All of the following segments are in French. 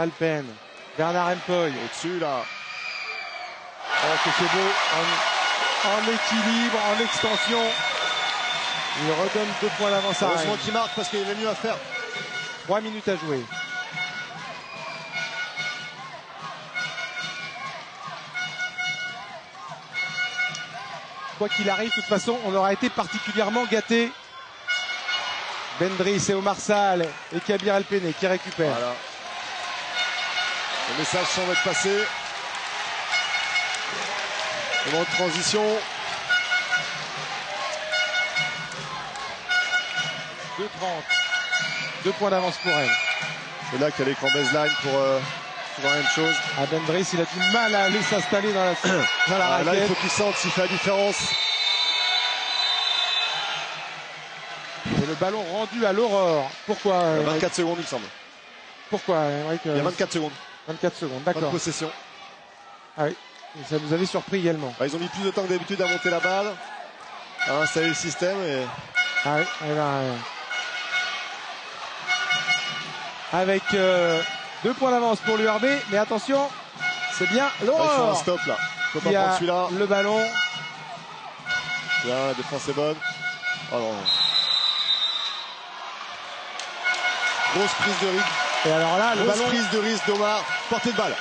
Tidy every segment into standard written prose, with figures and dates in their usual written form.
Alpen, Bernard Empoy. Au-dessus là. Oh que c'est beau, en équilibre, en extension. Il redonne 2 points d'avance à Rennes. Heureusement qu'il marque parce qu'il y avait mieux à faire. 3 minutes à jouer. Quoi qu'il arrive, de toute façon, on aura été particulièrement gâtés. Bendris et Omar Sall et Kabir Elpenné qui récupèrent. Voilà. Le message semble être passé. Moment de transition. 2,30. 2 points d'avance pour elle. C'est là qu'il y a l'écran baseline pour la même chose. Bendris, il a du mal à aller s'installer dans la raquette. Là, il faut qu'il sente s'il fait la différence. Et le ballon rendu à l'Aurore. Pourquoi Il y a 24 secondes, il me semble. Pourquoi Il y a 24 secondes. 24 secondes, Pas de d'accord. possession. Ah oui, et ça nous avait surpris également. Ils ont mis plus de temps que d'habitude à monter la balle, à installer le système. Et... Ah oui, avec 2 points d'avance pour l'URB, mais attention, c'est bien il faut un l'Aurore stop là. Il faut pas qui prendre a celui-là. le ballon. Là, la défense est bonne. Oh non. Grosse prise de risque. Et alors là, le Grosse ballon. prise de risque d'Omar. Portée de balle.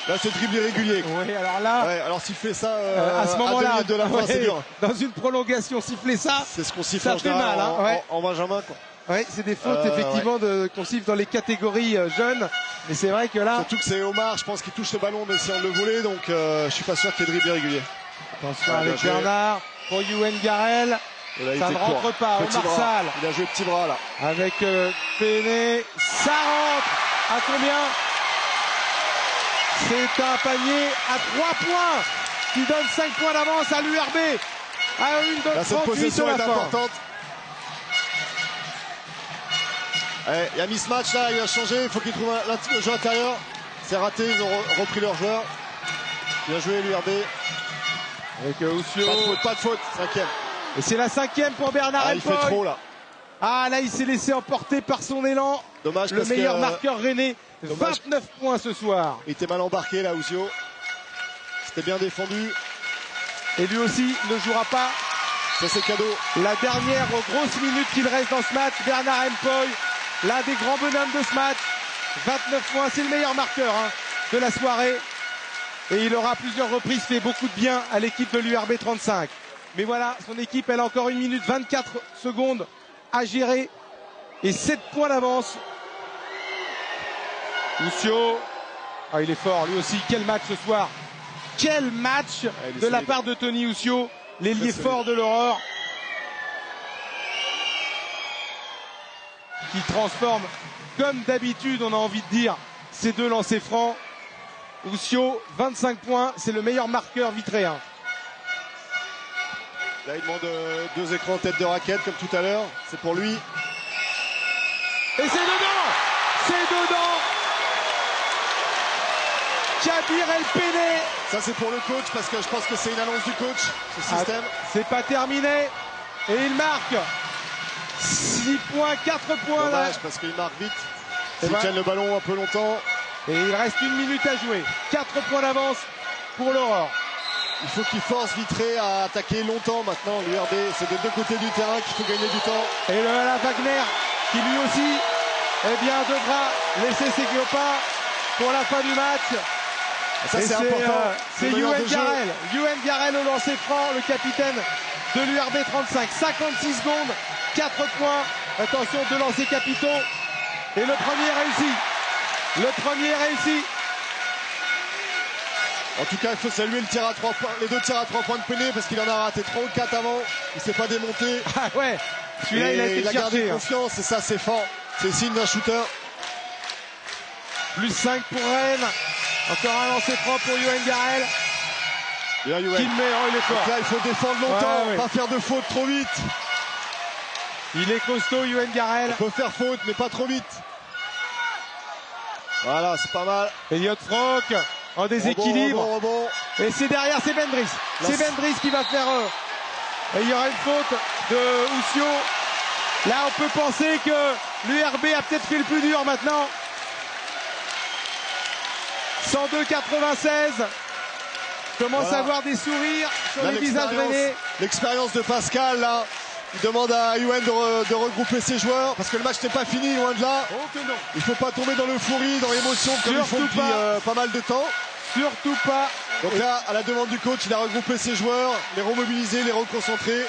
Là, c'est dribble irrégulier. Oui, alors là, Ouais, alors s'il fait ça à ce à 2 moment-là, minutes de la fin, c'est dur. dans une prolongation, siffler ça, C'est ce qu'on siffle ça en fait général mal, hein, ouais. en Benjamin. Quoi. Oui, c'est des fautes effectivement qu'on siffle dans les catégories jeunes. Mais c'est vrai que là, Surtout que c'est Omar, je pense qu'il touche le ballon mais si on le volait, donc je suis pas sûr qu'il y ait dribble irrégulier. attention avec Bernard pour Youen Garel. Et là, il Ça était ne rentre court. pas. Petit Omar bras. Sall Il a joué petit bras là. avec Péné. Ça rentre. À combien? C'est un panier à 3 points qui donne 5 points d'avance à l'URB. À 1 Là, cette 38 possession de la est fin. importante. Il y a mismatch là, il a changé, il faut qu'il trouve le jeu intérieur. C'est raté, ils ont repris leur joueur. Bien joué l'URB. Avec Oussio. Pas de faute, 5e. Et c'est la 5e pour Bernard Il fait Empoy. trop là. Ah là, il s'est laissé emporter par son élan. Dommage Le parce meilleur que, marqueur rennais. dommage. 29 points ce soir. il était mal embarqué là, Oussio. C'était bien défendu. Et lui aussi ne jouera pas. Ça c'est cadeau. La dernière grosse minute qu'il reste dans ce match, Bernard Empoy, l'un des grands bonhommes de ce match. 29 points, c'est le meilleur marqueur de la soirée. Et il aura à plusieurs reprises fait beaucoup de bien à l'équipe de l'URB 35. Mais voilà, son équipe, elle a encore 1 minute 24 secondes à gérer. Et 7 points d'avance. Oussio, ah, il est fort lui aussi. Quel match ce soir. Quel match de la part de Tony Oussio, l'ailier fort de l'Aurore. Qui transforme, comme d'habitude, on a envie de dire, ces 2 lancers francs. Oussio, 25 points, c'est le meilleur marqueur vitréen. Là il demande 2 écrans tête de raquette comme tout à l'heure. C'est pour lui. Et c'est dedans. C'est dedans. Kabir Elpenné. Ça c'est pour le coach parce que je pense que c'est une annonce du coach, ce système. C'est pas terminé. Et il marque 6 points, 4 points. Dommage Là. parce qu'il marque vite. Et S'il tienne le ballon un peu longtemps. Et il reste 1 minute à jouer. 4 points d'avance pour l'Aurore. Il faut qu'il force Vitré à attaquer longtemps maintenant. L'URB, c'est des 2 côtés du terrain qu'il faut gagner du temps. Et le Alain Wagner qui lui aussi devra laisser ses copains pour la fin du match. Ça c'est important. C'est Youen Garel au lancer franc, le capitaine de l'URB 35. 56 secondes, 4 points. Attention, 2 lancers capitaux. Et le premier réussi. Le premier réussi. En tout cas, il faut saluer le tir à 3 points, les 2 tirs à 3 points de Péné parce qu'il en a raté 3 ou 4 avant. Il s'est pas démonté. Ah ouais, celui-là il a été gardé cherché. confiance et ça c'est fort. C'est le signe d'un shooter. Plus 5 pour Rennes. Encore un lancer franc pour Youen Garel. Bien Youen. Qui le met, il est fort. Donc là, il faut défendre longtemps, Ouais. pas faire de faute trop vite. Il est costaud, Youen Garel. On peut faire faute, mais pas trop vite. Voilà, c'est pas mal. Elliot Franck en déséquilibre. Rebond. Et c'est derrière, c'est Bendris. C'est Bendris qui va faire. Et il y aura une faute de Oussio. Là, on peut penser que l'URB a peut-être fait le plus dur maintenant. 102,96. Commence à avoir des sourires sur là, les visages drainés. L'expérience de Pascal, là. Il demande à Youenn de regrouper ses joueurs parce que le match n'est pas fini, loin de là. Oh que non. Il ne faut pas tomber dans l'euphorie, dans l'émotion comme il faut depuis pas mal de temps. Surtout pas. Donc là, à la demande du coach, il a regroupé ses joueurs, les remobilisés, les reconcentrer.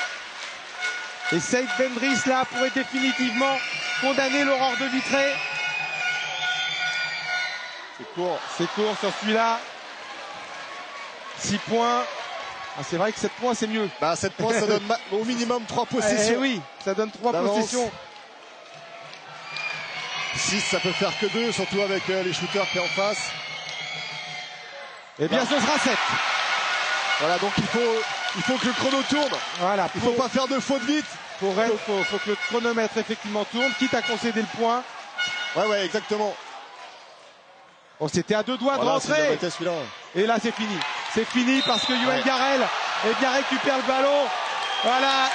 Et Saïd Bendris là pourrait définitivement condamner l'Aurore de Vitré. C'est court sur celui-là. 6 points. Ah, c'est vrai que 7 points c'est mieux. 7 points ça donne au minimum 3 possessions. Eh oui, ça donne 3 possessions. 6 ça peut faire que 2, surtout avec les shooters qui est en face. Eh bien ce sera 7. Voilà, donc il faut que le chrono tourne. Voilà, il ne faut pas faire de faute vite. Pour elle, il faut que le chronomètre effectivement tourne, quitte à concéder le point. Ouais, exactement. On s'était à 2 doigts de rentrer. Et là c'est fini. C'est fini parce que Youenn Garel récupère le ballon. Voilà.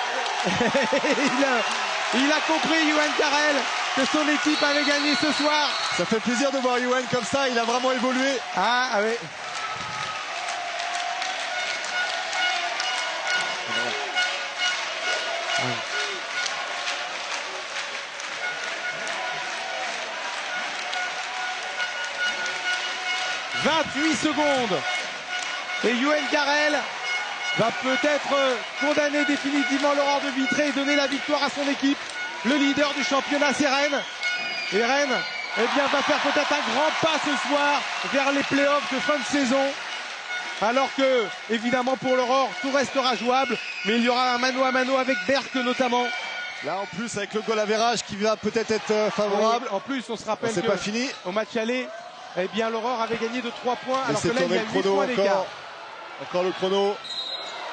il a compris, Youenn Garel, que son équipe avait gagné ce soir. Ça fait plaisir de voir Youenn comme ça, il a vraiment évolué. Ah oui. Ouais. 28 secondes. Et Youenn Garel va peut-être condamner définitivement l'Aurore de Vitré et donner la victoire à son équipe. Le leader du championnat, c'est Rennes. Et Rennes, va faire peut-être un grand pas ce soir vers les playoffs de fin de saison. Alors que, évidemment, pour l'Aurore, tout restera jouable. Mais il y aura un mano à mano avec Berck notamment. Là, en plus, avec le goal average qui va peut-être être favorable. Oui, en plus, on se rappelle c'est pas fini. Au match aller, l'Aurore avait gagné de 3 points. Mais alors que là, il y a 8 points d'écart. Encore le chrono.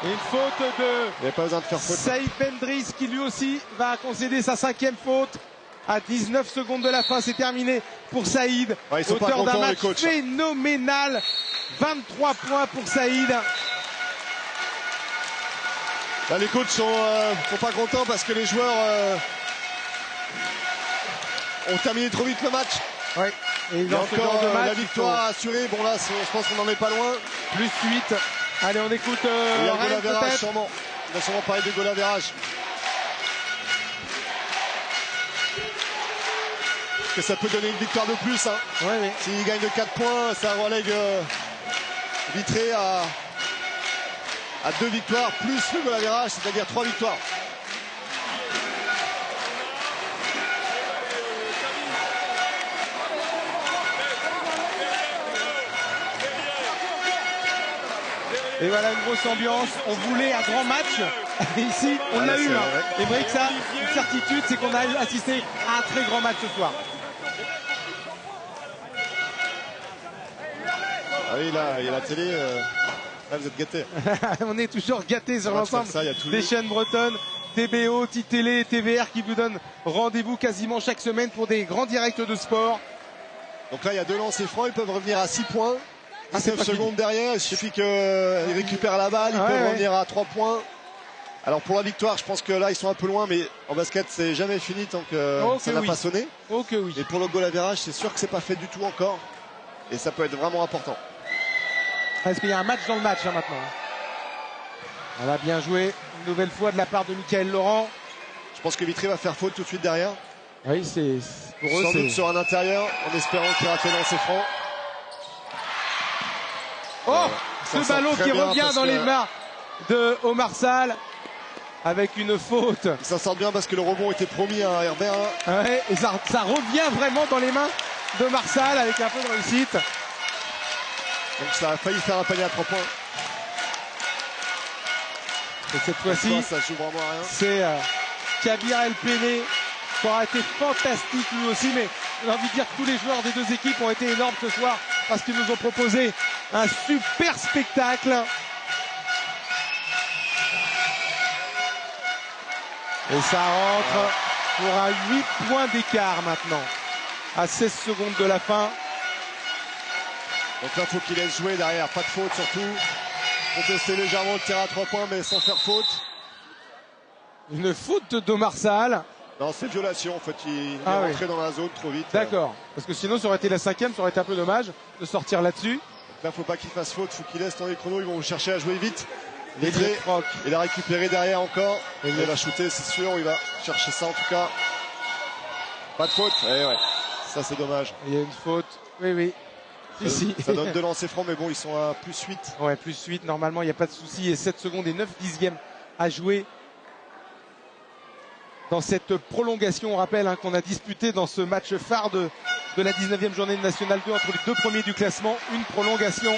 Et une faute de il n'y a pas besoin de faire faute. Saïd Bendris qui lui aussi va concéder sa 5e faute. À 19 secondes de la fin, c'est terminé pour Saïd. Auteur d'un match phénoménal. 23 points pour Saïd. Là, les coachs sont pas contents parce que les joueurs ont terminé trop vite le match. Ouais. Et il y a encore la victoire assurée. Bon là, je pense qu'on n'en est pas loin. Plus 8. Allez, on écoute Rennes peut-être. Il va sûrement parler de goal average. Parce que ça peut donner une victoire de plus. Hein. Ouais. S'il gagne de 4 points, ça relègue Vitré à 2 victoires plus le goal average, c'est-à-dire 3 victoires. Et voilà une grosse ambiance. On voulait un grand match. Ici, on l'a eu. Et Brick, ça, une certitude, c'est qu'on a assisté à un très grand match ce soir. Ah oui, là, il y a la télé. Là, vous êtes gâtés. On est toujours gâtés sur l'ensemble des chaînes bretonnes. TBO, Titélé, TVR qui vous donnent rendez-vous quasiment chaque semaine pour des grands directs de sport. Donc là, il y a 2 lancers francs. Ils peuvent revenir à 6 points. 19 secondes derrière, il suffit qu'ils récupèrent la balle, ils peuvent revenir à 3 points. Alors pour la victoire, je pense que là ils sont un peu loin, mais en basket c'est jamais fini tant que ça n'a pas sonné. Oui. Et pour le goal average, c'est sûr que c'est pas fait du tout encore. Et ça peut être vraiment important. Est-ce qu'il y a un match dans le match maintenant? Voilà, bien joué une nouvelle fois de la part de Michael Laurent. Je pense que Vitré va faire faute tout de suite derrière. Oui, c'est pour eux. Sans doute sur un intérieur, en espérant qu'il rate les lancers francs. Oh, ce ballon qui revient dans les mains de Omar Sall avec une faute. Il s'en sort bien parce que le rebond était promis à Herbert. Ouais, et ça revient vraiment dans les mains de Omar Sall avec un peu de réussite. Donc ça a failli faire un panier à 3 points. Et cette fois-ci, ça joue vraiment à rien. C'est Kabir El Pene qui aura été fantastique lui aussi, mais j'ai envie de dire que tous les joueurs des deux équipes ont été énormes ce soir parce qu'ils nous ont proposé un super spectacle. Et ça rentre pour un 8 points d'écart maintenant, à 16 secondes de la fin. Donc là, il faut qu'il laisse jouer derrière, pas de faute surtout. Contester légèrement le tir à 3 points, mais sans faire faute. Une faute d'Omar Sall. Non, c'est violation en fait. Il est Ah, rentré oui. dans la zone trop vite. D'accord. Parce que sinon, ça aurait été la 5e, ça aurait été un peu dommage de sortir là-dessus. Là, faut pas qu'il fasse faute, faut qu'il laisse dans les chronos. Ils vont chercher à jouer vite. Elliott Frock. Il a récupéré derrière encore. Il va shooter, c'est sûr. Il va chercher ça en tout cas. Pas de faute. Eh ouais. Ça, c'est dommage. Il y a une faute. Oui, oui. Ici. Ça donne 2 lancers francs, mais bon, ils sont à plus 8. Ouais, plus 8. Normalement, il n'y a pas de souci. Et 7 secondes et 9 dixièmes à jouer dans cette prolongation. On rappelle qu'on a disputé dans ce match phare de la 19e journée de National 2 entre les 2 premiers du classement. Une prolongation.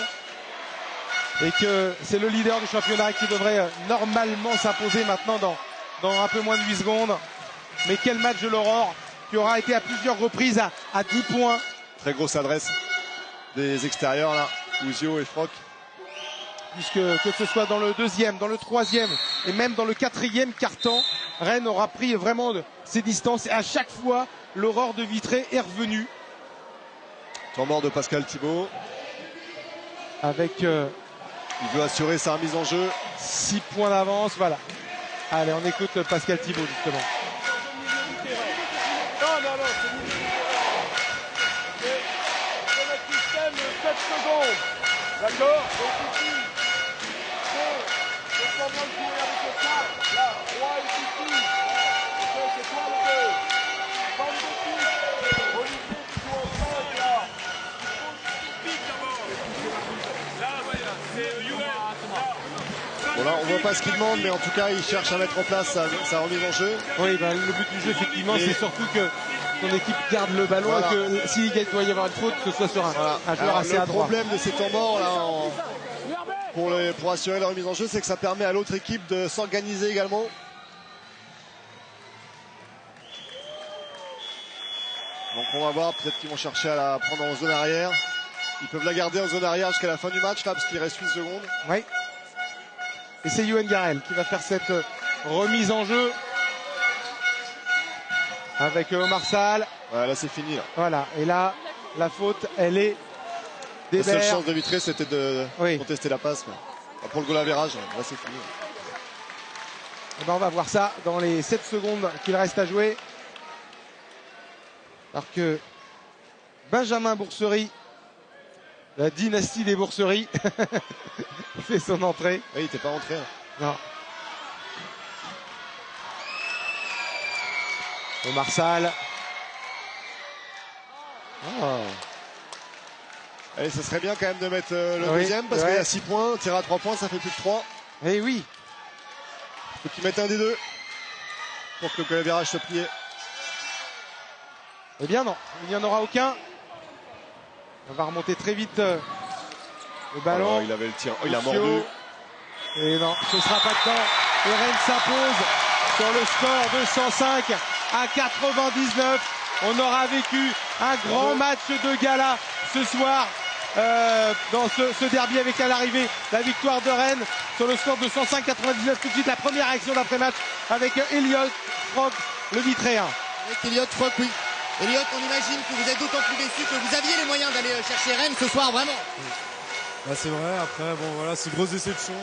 Et que c'est le leader du championnat qui devrait normalement s'imposer maintenant dans un peu moins de 8 secondes. Mais quel match de l'Aurore qui aura été à plusieurs reprises à 10 points. Très grosse adresse des extérieurs là. Ouzio et Frock. Puisque que ce soit dans le 2e, dans le 3e et même dans le 4e quart-temps, Rennes aura pris vraiment ses distances. Et à chaque fois, l'Aurore de Vitré est revenue. Temps mort de Pascal Thibault. Avec... il veut assurer sa remise en jeu. 6 points d'avance, voilà. Allez, on écoute Pascal Thibault justement. Non, c'est notre système 7 secondes. D'accord? Donc ici, c'est comment de jouer avec le 4. Là, Roi est ici. Ok, c'est toi le 2. Bande de 6. Olivier, tu joues en 5 là. Vite d'abord. Là, voilà, c'est UN. Bon là, on voit pas ce qu'il demande, mais en tout cas, il cherche à mettre en place sa remise en jeu. Oui, bah, le but du jeu, effectivement, c'est surtout que son équipe garde le ballon voilà. et que s'il doit y avoir une faute, que ce soit sur un joueur Alors, assez adroit. Le problème de ces temps morts là, pour assurer leur remise en jeu, c'est que ça permet à l'autre équipe de s'organiser également. Donc on va voir, peut-être qu'ils vont chercher à la prendre en zone arrière. Ils peuvent la garder en zone arrière jusqu'à la fin du match là, parce qu'il reste 8 secondes. Oui. Et c'est Yoann Garel qui va faire cette remise en jeu avec Omar Sall. Ouais, là c'est fini là. Voilà, et là la faute elle est La seule d'Hébert. chance de Vitré c'était de contester la passe. Mais pour le goal average, là c'est fini. Et ben on va voir ça dans les 7 secondes qu'il reste à jouer. Alors que Benjamin Boursery, la dynastie des Bourseries, fait son entrée. Oui, il n'était pas rentré. Hein. Non. Omar Sall. Oh. Allez, ça serait bien quand même de mettre le deuxième parce qu'il y a 6 points, tir à 3 points, ça fait plus de 3. Eh oui. Faut qu'il mette un des deux pour que le goal average soit plié. Eh bien non, il n'y en aura aucun. On va remonter très vite le ballon. Oh, il avait le tir, il a mordu. Et non, ce ne sera pas de temps. Et Rennes s'impose sur le score de 105 à 99. On aura vécu un grand match de gala ce soir dans ce derby avec à l'arrivée la victoire de Rennes sur le score de 105-99. Tout de suite la première action d'après-match avec Elliott Frock, le Vitréen. Avec Elliott Frock, oui. Elliott, on imagine que vous êtes d'autant plus déçu que vous aviez les moyens d'aller chercher Rennes ce soir, vraiment. Bah, c'est vrai, après, bon voilà, c'est une grosse déception.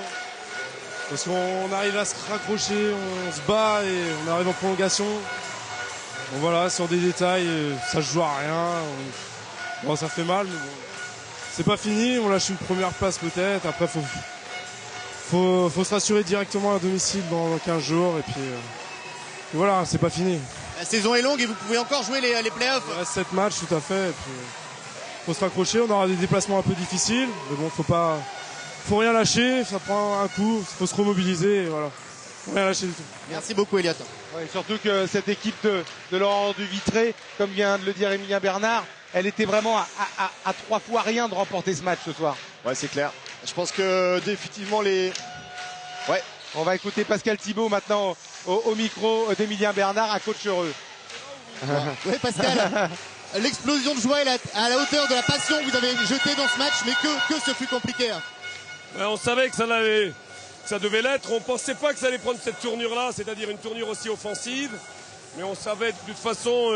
Parce qu'on arrive à se raccrocher, on se bat et on arrive en prolongation. Bon voilà, sur des détails, ça se joue à rien. Bon, ça fait mal, mais bon. C'est pas fini, on lâche une première place peut-être. Après, faut se rassurer directement à domicile dans 15 jours. Et puis voilà, c'est pas fini. La saison est longue et vous pouvez encore jouer les playoffs. Il reste 7 matchs, tout à fait. Et puis, faut se raccrocher, on aura des déplacements un peu difficiles. Mais bon, faut rien lâcher, ça prend un coup, faut se remobiliser. Et voilà, faut rien lâcher du tout. Merci beaucoup, Elliott. Ouais, surtout que cette équipe de Laurent du Vitré, comme vient de le dire Emilien Bernard, elle était vraiment à 3 fois rien de remporter ce match ce soir. Ouais, c'est clair. Je pense que définitivement Ouais. On va écouter Pascal Thibault maintenant au micro d'Emilien Bernard à coach heureux. Oui, Pascal. L'explosion de joie est à la hauteur de la passion que vous avez jetée dans ce match, mais que ce fut compliqué. Hein. On savait que ça devait l'être. On ne pensait pas que ça allait prendre cette tournure-là, c'est-à-dire une tournure aussi offensive. Mais on savait de toute façon,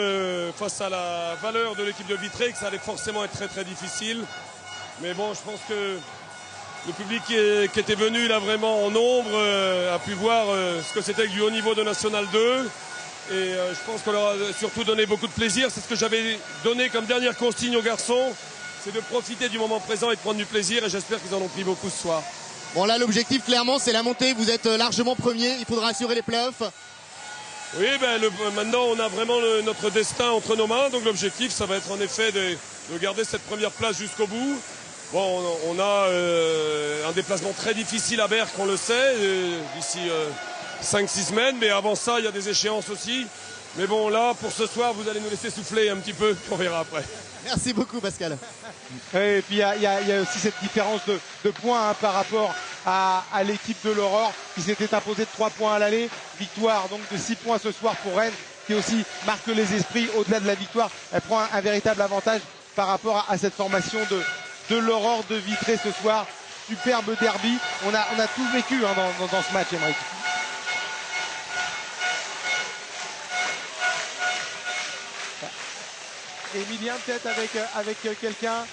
face à la valeur de l'équipe de Vitré, que ça allait forcément être très très difficile. Mais bon, je pense que le public qui était venu là vraiment en nombre a pu voir ce que c'était que du haut niveau de National 2. Et je pense qu'on leur a surtout donné beaucoup de plaisir. C'est ce que j'avais donné comme dernière consigne aux garçons. C'est de profiter du moment présent et de prendre du plaisir. Et j'espère qu'ils en ont pris beaucoup ce soir. Bon là, l'objectif clairement, c'est la montée. Vous êtes largement premier. Il faudra assurer les playoffs. Oui, maintenant on a vraiment notre destin entre nos mains. Donc l'objectif, ça va être en effet de garder cette première place jusqu'au bout. Bon, on a un déplacement très difficile à Berck, on le sait, d'ici 5-6 semaines. Mais avant ça, il y a des échéances aussi. Mais bon, là, pour ce soir, vous allez nous laisser souffler un petit peu. On verra après. Merci beaucoup, Pascal. Et puis il y a aussi cette différence de points par rapport à l'équipe de l'Aurore qui s'était imposée de 3 points à l'aller. Victoire donc de 6 points ce soir pour Rennes, qui aussi marque les esprits au-delà de la victoire. Elle prend un véritable avantage par rapport à cette formation de l'Aurore de Vitré ce soir. Superbe derby. On a tout vécu dans ce match, Aymeric. Emilien peut-être avec quelqu'un.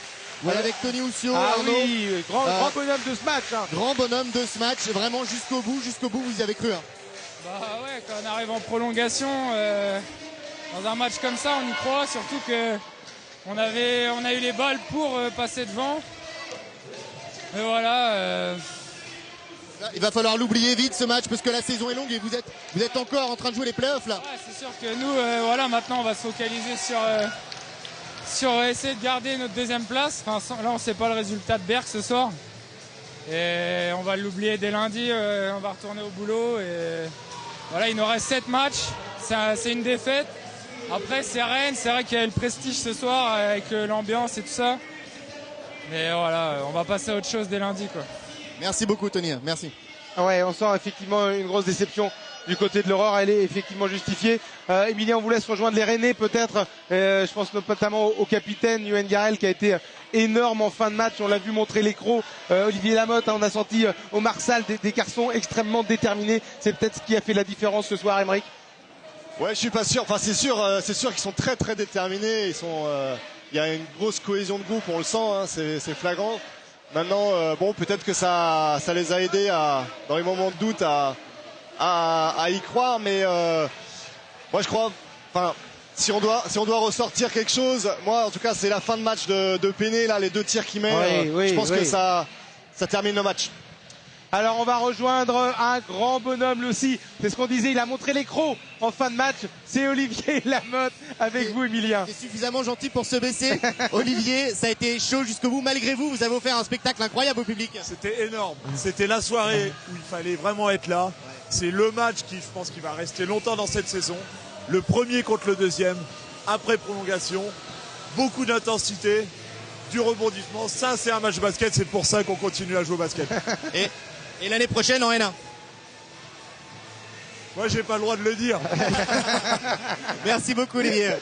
Voilà, avec Tony Oussio. Ah Arnaud. oui, grand bonhomme de ce match. Grand bonhomme de ce match, vraiment jusqu'au bout, vous y avez cru. Bah ouais, quand on arrive en prolongation, dans un match comme ça, on y croit, surtout que on a eu les balles pour passer devant. Mais voilà. Il va falloir l'oublier vite ce match parce que la saison est longue et vous êtes encore en train de jouer les playoffs là. Ouais, c'est sûr que nous, voilà, maintenant on va se focaliser sur essayer de garder notre deuxième place. Enfin, là, on ne sait pas le résultat de Berck ce soir. Et on va l'oublier dès lundi. On va retourner au boulot. Et voilà, il nous reste 7 matchs. C'est une défaite. Après, c'est Rennes. C'est vrai qu'il y a le prestige ce soir avec l'ambiance et tout ça. Mais voilà, on va passer à autre chose dès lundi, quoi. Merci beaucoup, Tony. Merci. Ouais, on sent effectivement une grosse déception du côté de l'Aurore, elle est effectivement justifiée. Emilien, on vous laisse rejoindre les Rennais peut-être. Je pense notamment au capitaine Yoann Garel qui a été énorme en fin de match. On l'a vu montrer les crocs. Olivier Lamotte, on a senti au Marsal des garçons extrêmement déterminés. C'est peut-être ce qui a fait la différence ce soir, Aymeric. Ouais, je suis pas sûr. Enfin, c'est sûr qu'ils sont très très déterminés. Il y a une grosse cohésion de groupe, on le sent. Hein, c'est flagrant. Maintenant, bon, peut-être que ça les a aidés dans les moments de doute à y croire, mais moi je crois, enfin, si on doit ressortir quelque chose, moi en tout cas c'est la fin de match de Péné, là les 2 tirs qu'il met, je pense que ça termine le match. Alors on va rejoindre un grand bonhomme lui aussi, c'est ce qu'on disait, il a montré les crocs en fin de match, c'est Olivier Lamotte avec vous, Emilien. C'est suffisamment gentil pour se baisser. Olivier, ça a été chaud jusqu'au bout, malgré vous avez offert un spectacle incroyable au public. C'était énorme, c'était la soirée où il fallait vraiment être là. C'est le match qui, je pense, qui va rester longtemps dans cette saison. Le premier contre le deuxième, après prolongation, beaucoup d'intensité, du rebondissement. Ça, c'est un match basket, c'est pour ça qu'on continue à jouer au basket. Et l'année prochaine en N1. Moi, j'ai pas le droit de le dire. Merci beaucoup, Olivier.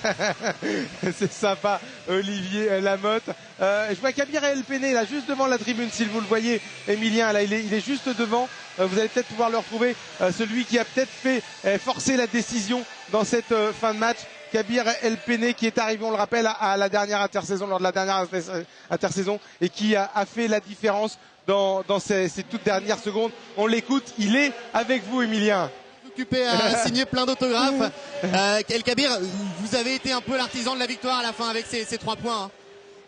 C'est sympa, Olivier Lamotte. Je vois Kabir El Péné là, juste devant la tribune, si vous le voyez, Emilien, là, il est juste devant. Vous allez peut-être pouvoir le retrouver, celui qui a peut-être fait forcer la décision dans cette fin de match. Kabir El Péné qui est arrivé, on le rappelle, à la dernière intersaison, lors de la dernière intersaison, et qui a fait la différence dans ces toutes dernières secondes. On l'écoute, il est avec vous, Emilien. Occupé à signer plein d'autographes. El Kabir, vous avez été un peu l'artisan de la victoire à la fin avec ces 3 points. Hein.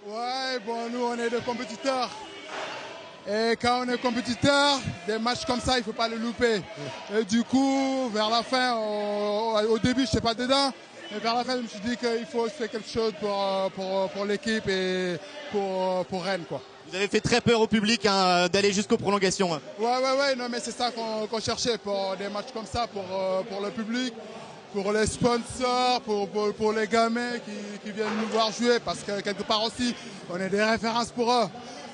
Ouais, bon, nous on est des compétiteurs. Et quand on est compétiteur, des matchs comme ça, il ne faut pas le louper. Et du coup, vers la fin, au début, je ne sais pas dedans, mais vers la fin, je me suis dit qu'il faut faire quelque chose pour l'équipe et pour Rennes, quoi. Vous avez fait très peur au public hein, d'aller jusqu'aux prolongations. Hein. Ouais, non, mais c'est ça qu'on cherchait pour des matchs comme ça, pour le public, pour les sponsors, pour les gamins qui viennent nous voir jouer, parce que quelque part aussi, on est des références pour eux.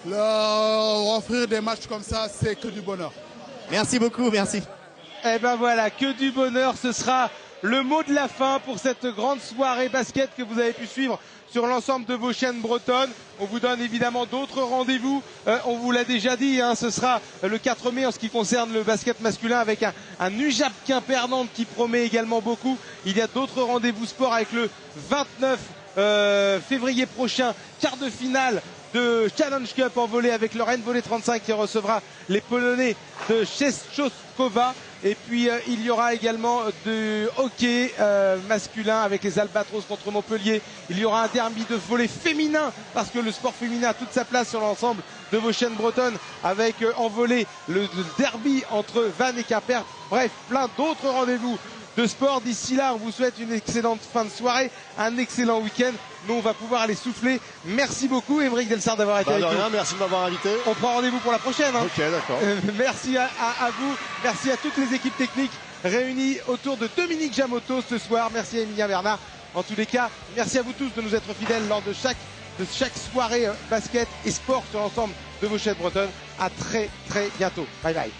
Leur offrir des matchs comme ça, c'est que du bonheur. Merci beaucoup, merci. Eh ben voilà, que du bonheur, ce sera le mot de la fin pour cette grande soirée basket que vous avez pu suivre sur l'ensemble de vos chaînes bretonnes. On vous donne évidemment d'autres rendez-vous. On vous l'a déjà dit, hein, ce sera le 4 mai en ce qui concerne le basket masculin avec un UJAP Quimper-Nantes qui promet également beaucoup. Il y a d'autres rendez-vous sport avec le 29 février prochain, quart de finale de Challenge Cup en volley avec le Rennes Volley 35 qui recevra les Polonais de Czestochowa. Et puis il y aura également du hockey masculin avec les Albatros contre Montpellier. Il y aura un derby de volley féminin parce que le sport féminin a toute sa place sur l'ensemble de vos chaînes bretonnes avec en volley le derby entre Vannes et Quimper. Bref, plein d'autres rendez-vous de sport. D'ici là, on vous souhaite une excellente fin de soirée, un excellent week-end. Nous, on va pouvoir aller souffler. Merci beaucoup, Émeric Delsart, d'avoir été avec nous. Merci de m'avoir invité. On prend rendez-vous pour la prochaine. Ok, d'accord. Merci à vous. Merci à toutes les équipes techniques réunies autour de Dominique Jamoto ce soir. Merci à Emilien Bernard. En tous les cas, merci à vous tous de nous être fidèles lors de chaque soirée basket et sport sur l'ensemble de vos chaînes bretonnes. À très bientôt. Bye bye.